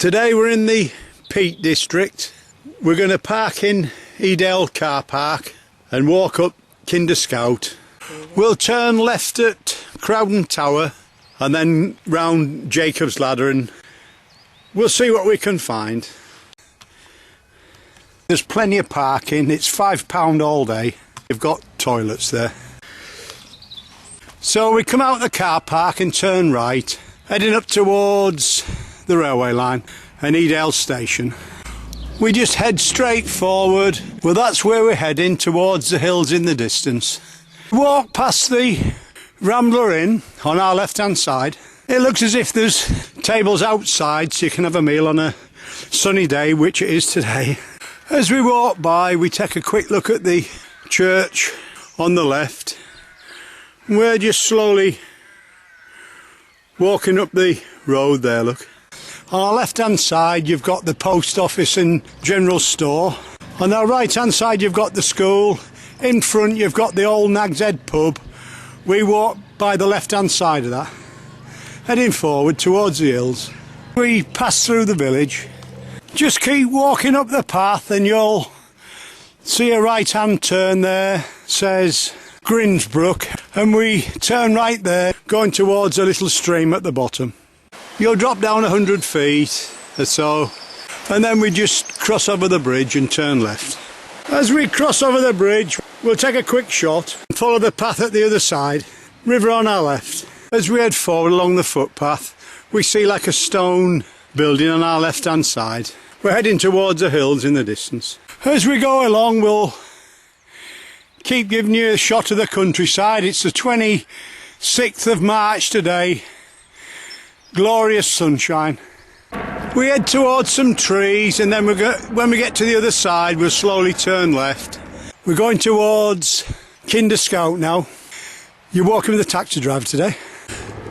Today we're in the Peak District. We're going to park in Edale car park and walk up Kinder Scout. We'll turn left at Crowden Tower and then round Jacob's Ladder, and we'll see what we can find. There's plenty of parking. It's £5 all day. You've got toilets there. So we come out of the car park and turn right, heading up towards the railway line and Edale station. We just head straight forward. Well, that's where we're heading, towards the hills in the distance. Walk past the Rambler Inn on our left hand side. It looks as if there's tables outside so you can have a meal on a sunny day, which it is today. As we walk by, we take a quick look at the church on the left. We're just slowly walking up the road there, look. On our left hand side you've got the post office and general store. On our right hand side you've got the school. In front you've got the old Nag's Head pub. We walk by the left hand side of that, heading forward towards the hills. We pass through the village. Just keep walking up the path and you'll see a right hand turn there, says Grinds Brook, and we turn right there, going towards a little stream at the bottom. You'll drop down 100 feet or so, and then we just cross over the bridge and turn left. As we cross over the bridge, we'll take a quick shot and follow the path at the other side, river on our left. As we head forward along the footpath, we see like a stone building on our left hand side. We're heading towards the hills in the distance. As we go along, we'll keep giving you a shot of the countryside. It's the 26th of March today. Glorious sunshine. We head towards some trees, and then when we get to the other side we'll slowly turn left. We're going towards Kinder Scout now. You're walking with a taxi driver today.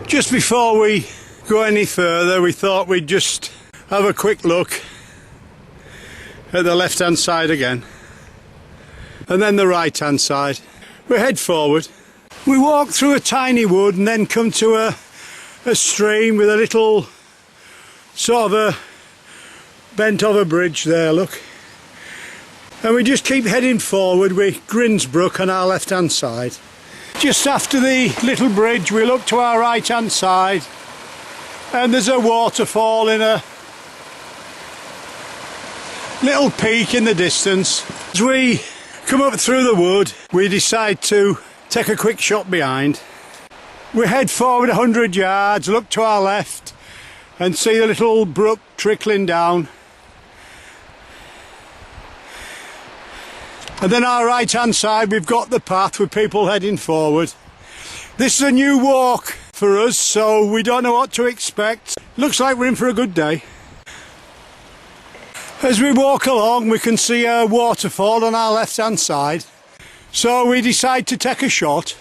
Just before we go any further, we thought we'd just have a quick look at the left hand side again, and then the right hand side. We head forward. We walk through a tiny wood and then come to a stream with a little sort of a bent over bridge there, look. And we just keep heading forward with Grinds Brook on our left hand side. Just after the little bridge we look to our right hand side and there's a waterfall in a little peak in the distance. As we come up through the wood we decide to take a quick shot behind. We head forward 100 yards, look to our left and see the little brook trickling down. And then our right hand side we've got the path with people heading forward. This is a new walk for us, so we don't know what to expect. Looks like we're in for a good day. As we walk along we can see a waterfall on our left hand side, so we decide to take a shot.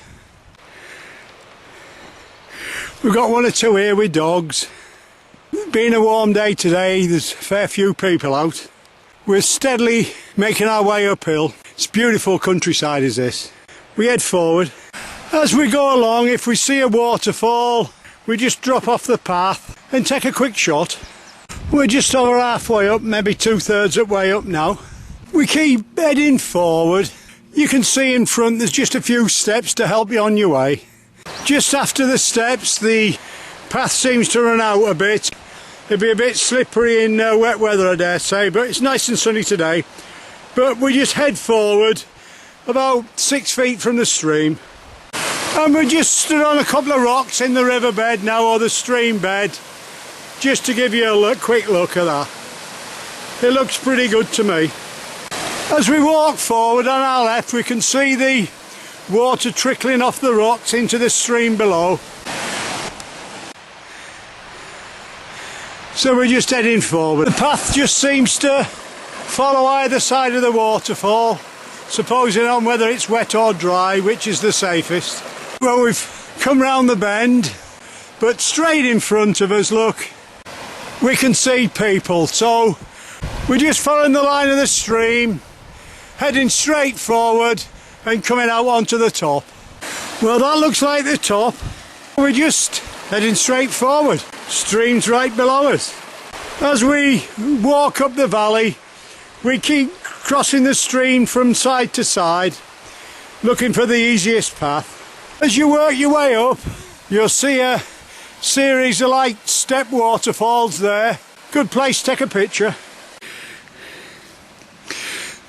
We've got one or two here with dogs. Being a warm day today, there's a fair few people out. We're steadily making our way uphill. It's beautiful countryside is this. We head forward. As we go along, if we see a waterfall, we just drop off the path and take a quick shot. We're just over halfway up, maybe 2/3 of the way up now. We keep heading forward. You can see in front there's just a few steps to help you on your way. Just after the steps the path seems to run out a bit. It'll be a bit slippery in wet weather I dare say, but it's nice and sunny today. But we just head forward about 6 feet from the stream, and we just stood on a couple of rocks in the riverbed now, or the stream bed, just to give you a quick look at that. It looks pretty good to me. As we walk forward on our left we can see the water trickling off the rocks into the stream below. So we're just heading forward. The path just seems to follow either side of the waterfall, supposing on whether it's wet or dry, which is the safest. Well, we've come round the bend, but straight in front of us, look, we can see people. So we're just following the line of the stream, heading straight forward and coming out onto the top. Well, that looks like the top. We're just heading straight forward. Stream's right below us. As we walk up the valley, we keep crossing the stream from side to side, looking for the easiest path. As you work your way up, you'll see a series of light step waterfalls there. Good place to take a picture.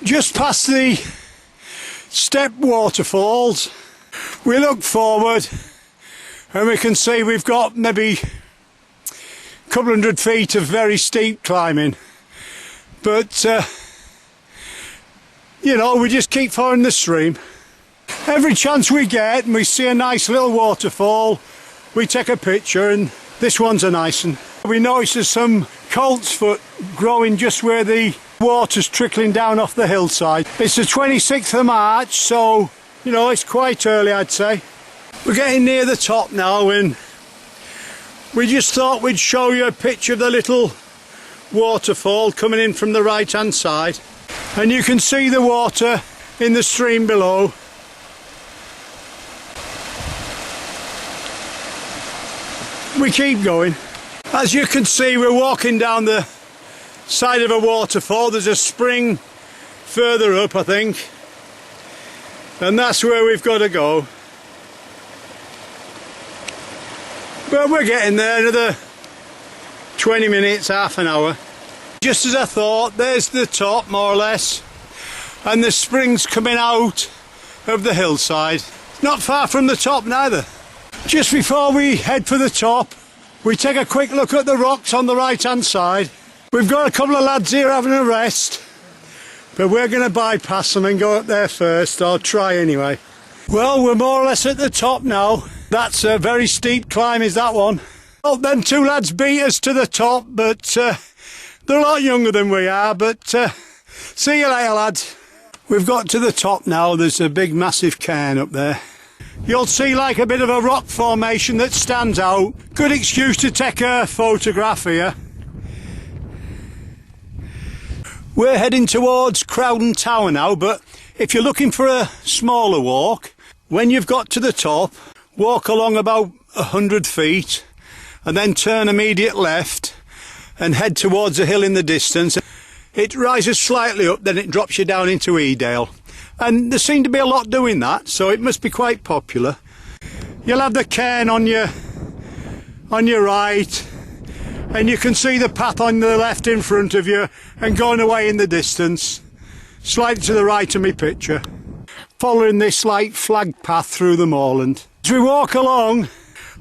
Just past the step waterfalls, we look forward and we can see we've got maybe a couple 100 feet of very steep climbing, but you know, we just keep following the stream. Every chance we get and we see a nice little waterfall, we take a picture, and this one's a nice one. We notice there's some coltsfoot growing just where the water's trickling down off the hillside. It's the 26th of March, so you know, it's quite early, I'd say. We're getting near the top now, and we just thought we'd show you a picture of the little waterfall coming in from the right hand side, and you can see the water in the stream below. We keep going. As you can see, we're walking down the side of a waterfall. There's a spring further up, I think, and that's where we've got to go. But we're getting there, another 20 minutes, half an hour. Just as I thought, there's the top more or less, and the spring's coming out of the hillside. Not far from the top neither. Just before we head for the top, we take a quick look at the rocks on the right hand side. We've got a couple of lads here having a rest, but we're going to bypass them and go up there first. I'll try anyway. Well, we're more or less at the top now. That's a very steep climb, is that one. Well, them two lads beat us to the top, but they're a lot younger than we are, but see you later, lads. We've got to the top now. There's a big massive cairn up there. You'll see like a bit of a rock formation that stands out. Good excuse to take a photograph here. We're heading towards Crowden Tower now, but if you're looking for a smaller walk, when you've got to the top, walk along about 100 feet and then turn immediate left and head towards a hill in the distance. It rises slightly up, then it drops you down into Edale. And there seem to be a lot doing that, so it must be quite popular. You'll have the cairn on your right, and you can see the path on the left in front of you and going away in the distance. Slightly to the right of my picture. Following this light flagged path through the moorland. As we walk along,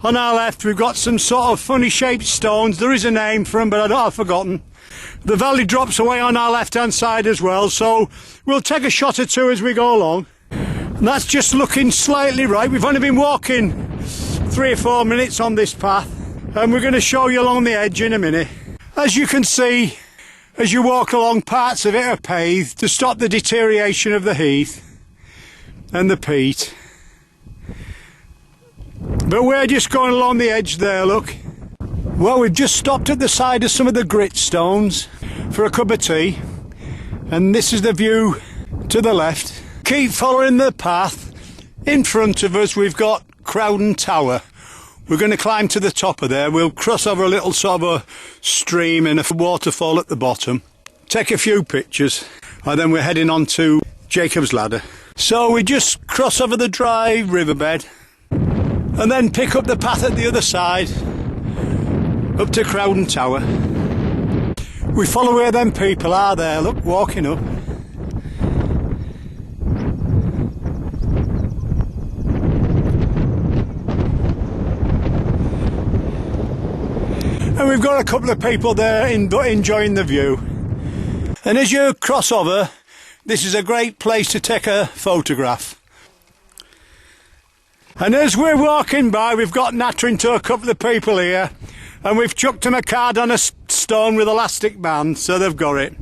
on our left we've got some sort of funny shaped stones. There is a name for them, but I've forgotten. The valley drops away on our left hand side as well, so we'll take a shot or two as we go along. And that's just looking slightly right. We've only been walking 3 or 4 minutes on this path, and we're going to show you along the edge in a minute. As you can see, as you walk along, parts of it are paved to stop the deterioration of the heath and the peat. But we're just going along the edge there, look. Well, we've just stopped at the side of some of the grit stones for a cup of tea, and this is the view to the left. Keep following the path. In front of us we've got Crowden Tower. We're going to climb to the top of there. We'll cross over a little sort of a stream and a waterfall at the bottom, take a few pictures, and then we're heading on to Jacob's Ladder. So we just cross over the dry riverbed and then pick up the path at the other side up to Crowden Tower. We follow where them people are there, look, walking up. And we've got a couple of people there enjoying the view. And as you cross over, this is a great place to take a photograph. And as we're walking by, we've got nattering to a couple of people here, and we've chucked them a card on a stone with elastic band, so they've got it.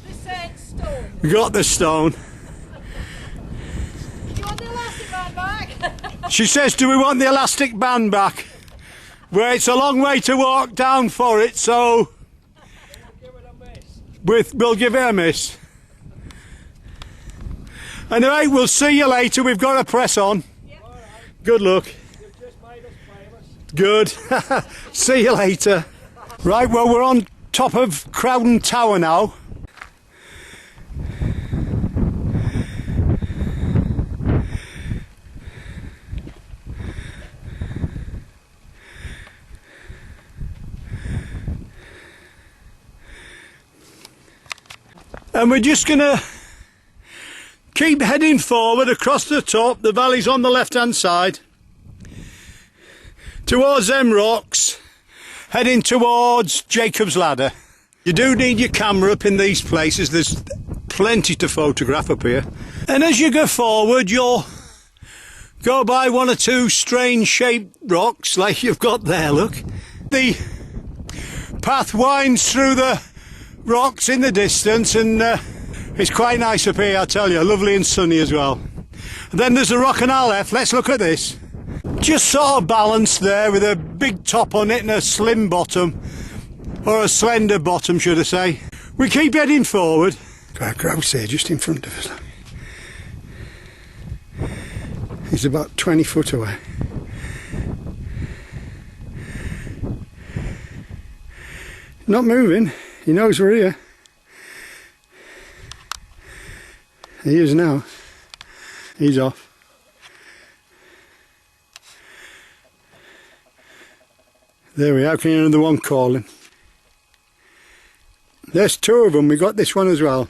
The said stone. We got the stone. Do you want the elastic band back? She says, do we want the elastic band back? Well, it's a long way to walk down for it, so we'll give it a miss. Anyway, we'll see you later. We've got to press on. Yep. Good luck. You've just made us famous. Good. See you later. Right, well, we're on top of Crowden Tower now. And we're just going to keep heading forward across the top. The valley's on the left hand side towards them rocks, heading towards Jacob's Ladder. You do need your camera up in these places. There's plenty to photograph up here. And as you go forward, you'll go by one or two strange shaped rocks like you've got there, look. The path winds through the rocks in the distance, and it's quite nice up here, I tell you, lovely and sunny as well. And then there's a rock on our left. Let's look at this. Just sort of balanced there with a big top on it and a slim bottom, or a slender bottom should I say. We keep heading forward. Got a grouse here just in front of us. He's about 20 foot away. Not moving. He knows we're here. He is now. He's off. There we are. Can you hear another one calling? There's two of them. We got this one as well.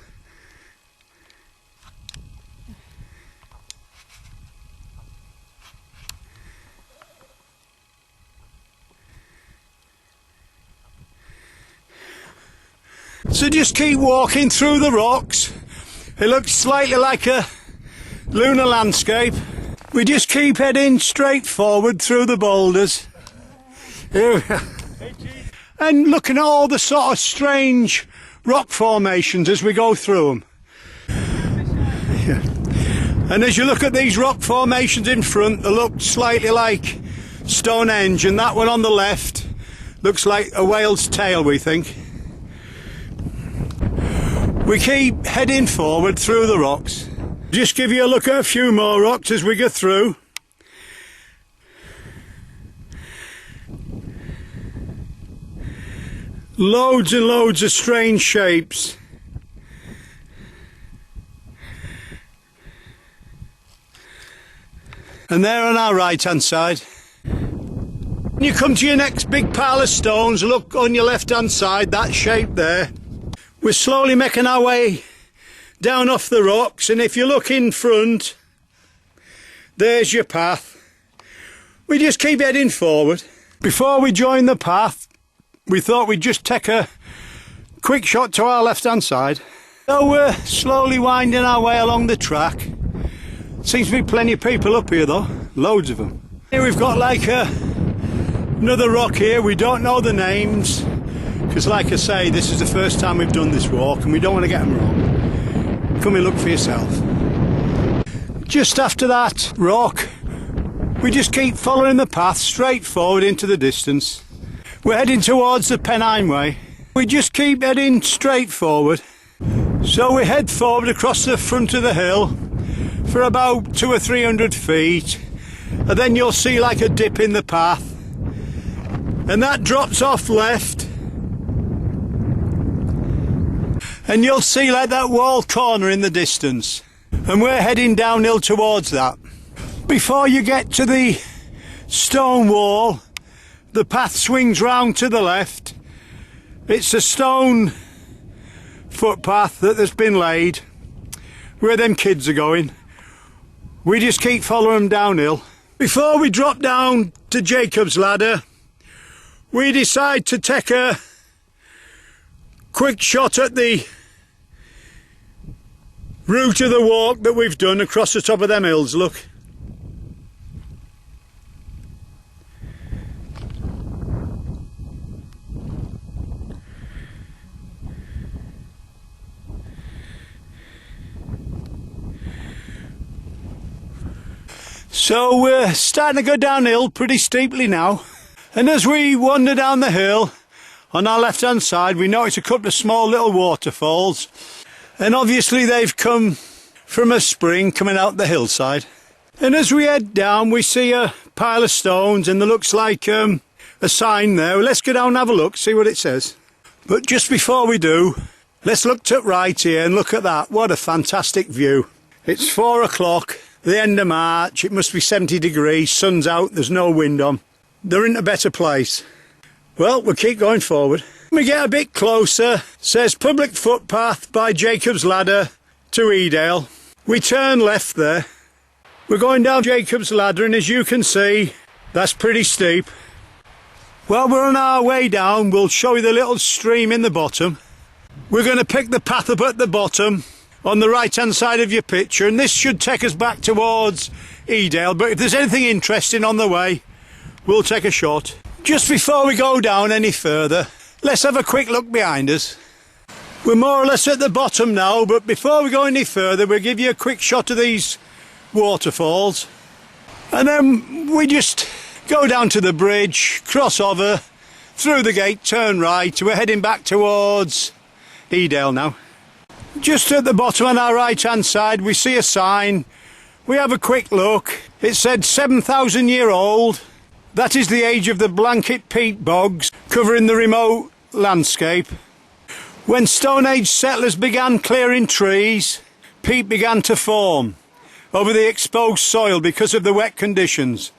So just keep walking through the rocks. It looks slightly like a lunar landscape. We just keep heading straight forward through the boulders. Here we are. And looking at all the sort of strange rock formations as we go through them. Yeah. And as you look at these rock formations in front, they look slightly like Stonehenge, and that one on the left looks like a whale's tail, we think. We keep heading forward through the rocks. Just give you a look at a few more rocks as we go through. Loads and loads of strange shapes. And there on our right hand side. When you come to your next big pile of stones, look on your left hand side, that shape there. We're slowly making our way down off the rocks, and if you look in front, there's your path. We just keep heading forward. Before we join the path, we thought we'd just take a quick shot to our left hand side. So we're slowly winding our way along the track. Seems to be plenty of people up here though, loads of them. Here we've got like another rock here. We don't know the names, because like I say, this is the first time we've done this walk and we don't want to get them wrong. Come and look for yourself. Just after that rock, we just keep following the path straight forward into the distance. We're heading towards the Pennine Way. We just keep heading straight forward. So we head forward across the front of the hill for about 200 or 300 feet, and then you'll see like a dip in the path, and that drops off left. And you'll see like that wall corner in the distance, and we're heading downhill towards that. Before you get to the stone wall, the path swings round to the left. It's a stone footpath that has been laid where them kids are going. We just keep following them downhill. Before we drop down to Jacob's Ladder, we decide to take a quick shot at the route of the walk that we've done across the top of them hills, look. So we're starting to go downhill pretty steeply now, and as we wander down the hill, on our left hand side we notice a couple of small little waterfalls, and obviously they've come from a spring coming out the hillside. And as we head down we see a pile of stones, and there looks like a sign there. Let's go down and have a look, see what it says. But just before we do, let's look to the right here and look at that. What a fantastic view. It's 4 o'clock, the end of March. It must be 70 degrees, sun's out, there's no wind on. They're in a better place. Well, we'll keep going forward. We get a bit closer. Says public footpath by Jacob's Ladder to Edale. We turn left there. We're going down Jacob's Ladder, and as you can see, that's pretty steep. Well, we're on our way down. We'll show you the little stream in the bottom. We're going to pick the path up at the bottom on the right hand side of your picture, and this should take us back towards Edale, but if there's anything interesting on the way, we'll take a shot. Just before we go down any further, let's have a quick look behind us. We're more or less at the bottom now, but before we go any further, we'll give you a quick shot of these waterfalls, and then we just go down to the bridge, cross over, through the gate, turn right. We're heading back towards Edale now. Just at the bottom on our right hand side we see a sign. We have a quick look. It said 7,000 year old. That is the age of the blanket peat bogs covering the remote landscape. When Stone Age settlers began clearing trees, peat began to form over the exposed soil because of the wet conditions.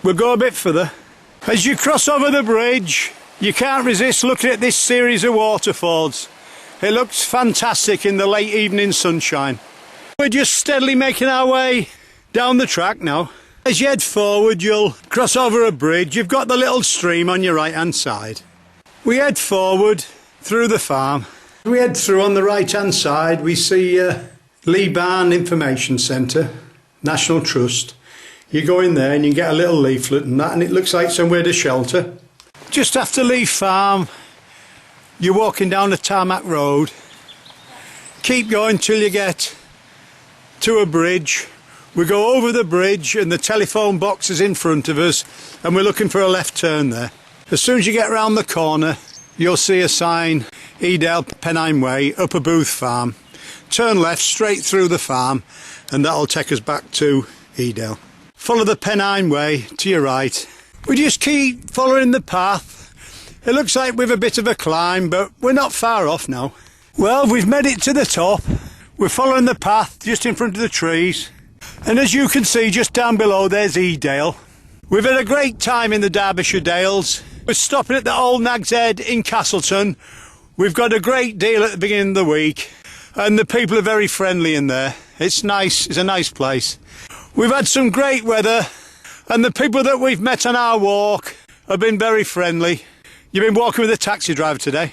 We'll go a bit further. As you cross over the bridge, you can't resist looking at this series of waterfalls. It looks fantastic in the late evening sunshine. We're just steadily making our way down the track now. As you head forward, you'll cross over a bridge. You've got the little stream on your right hand side. We head forward through the farm. We head through on the right hand side. We see Lee Barn Information Centre, National Trust. You go in there and you get a little leaflet and that, and it looks like somewhere to shelter. Just after Lee Farm, you're walking down the tarmac road. Keep going till you get to a bridge. We go over the bridge and the telephone box is in front of us, and we're looking for a left turn there. As soon as you get round the corner, you'll see a sign, Edale Pennine Way, Upper Booth Farm. Turn left straight through the farm, and that'll take us back to Edale. Follow the Pennine Way to your right. We just keep following the path. It looks like we've a bit of a climb, but we're not far off now. Well, we've made it to the top. We're following the path just in front of the trees. And as you can see, just down below, there's Edale. We've had a great time in the Derbyshire Dales. We're stopping at the Old Nag's Head in Castleton. We've got a great deal at the beginning of the week, and the people are very friendly in there. It's nice, it's a nice place. We've had some great weather, and the people that we've met on our walk have been very friendly. You've been walking with a taxi driver today?